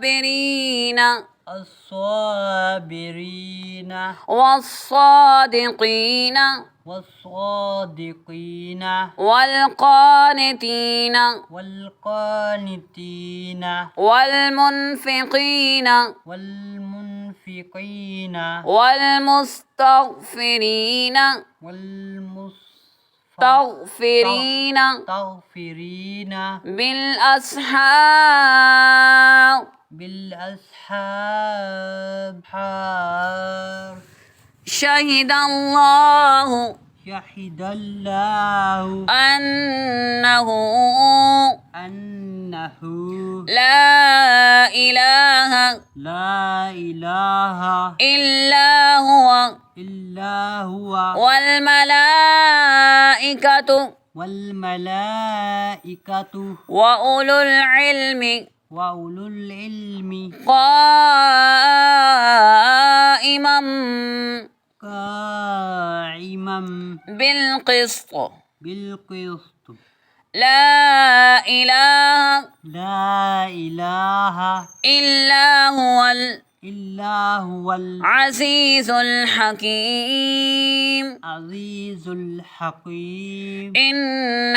الصابرين الصابرين والصادقين والصادقين والقانتين والقانتين والمنفقين والمنفقين والمستغفرين والمستغفرين بالأسحار بالأسحار شهد الله شهد الله أنه لا لا إله إله إلا هو إلا هو والملائكة والملائكة وأولو العلم وأولو العلم قائما قائما بالقسط بالقسط لا إله إلا هو العزيز الحكيم العزيز الحكيم إن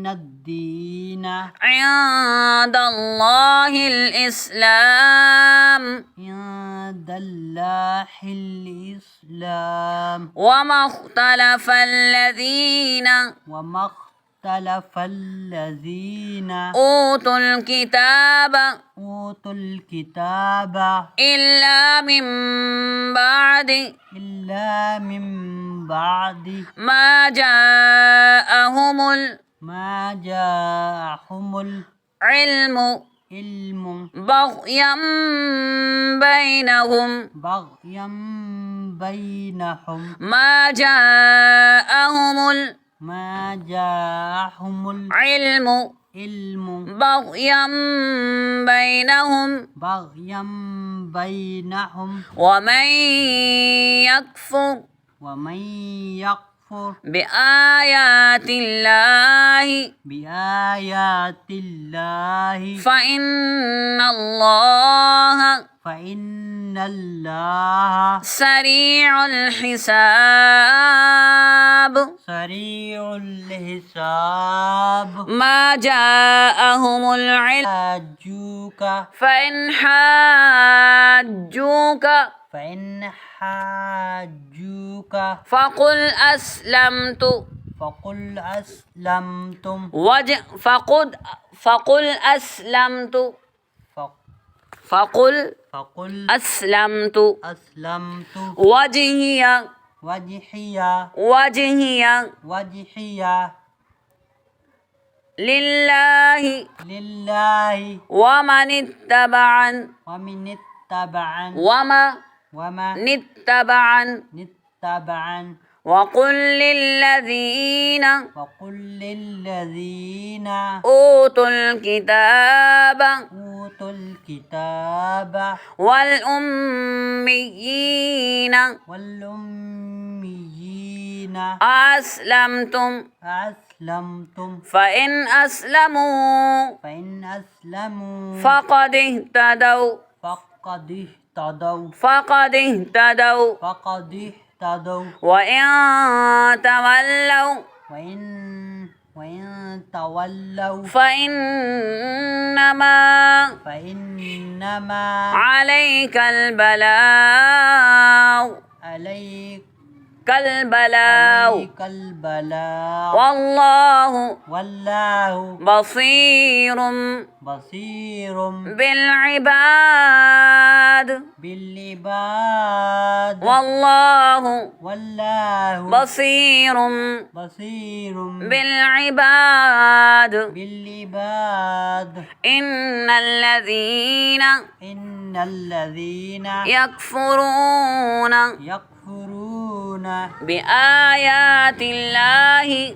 الدين عند الله الإسلام عند الله الإسلام وما اختلف الذين أوتوا الكتاب إلا من بعد ما جاءهم العلم بغيا بينهم ما جاءهم العلم بغيا بينهم ومن يكفر بآيات الله فإن الله سريع الحساب ما جاءهم العلم فإن حاجوك فقل أسلمت وجهي لله ومن اتبعن وقل للذين أوتوا الكتاب والأميين أسلمتم فإن أسلموا فقد اهتدوا وإن تولوا فإنما عليك البلاغ والله بصير بالعباد والله بصير بالعباد إن الذين يكفرون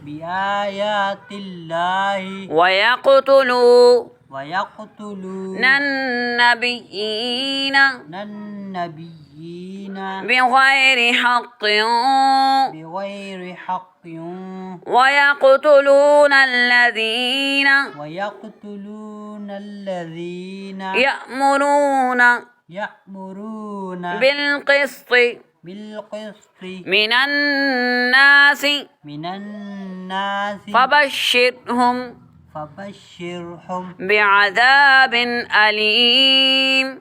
بآيات الله ويقتلون ويقتلون النبيين النبيين بغير حق بغير حق ويقتلون الذين يأمرون بالقسط من الناس فبشرهم بعذاب أليم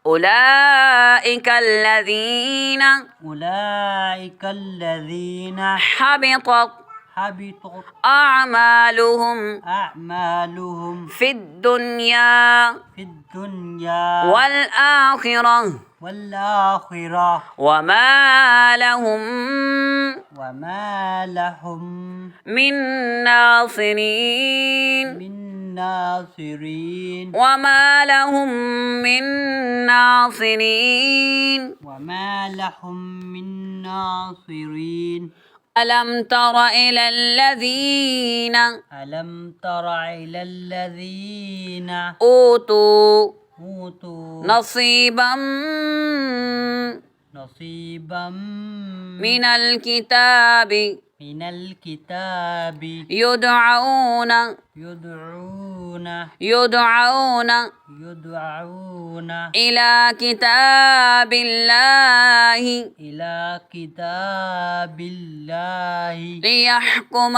أولئك الذين حبطت أعمالهم في الدنيا والآخرة وما لهم من ناصرين ألم تر إلى الذين أوتوا نصيبا من الكتاب يدعون إلى كتاب الله ليحكم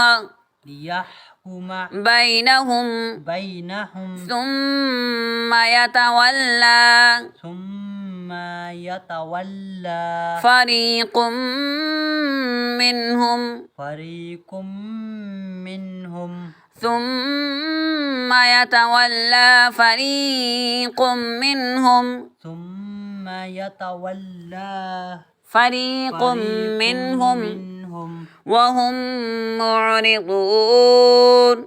بينهم ثم يتولى فريق منهم وهم معرضون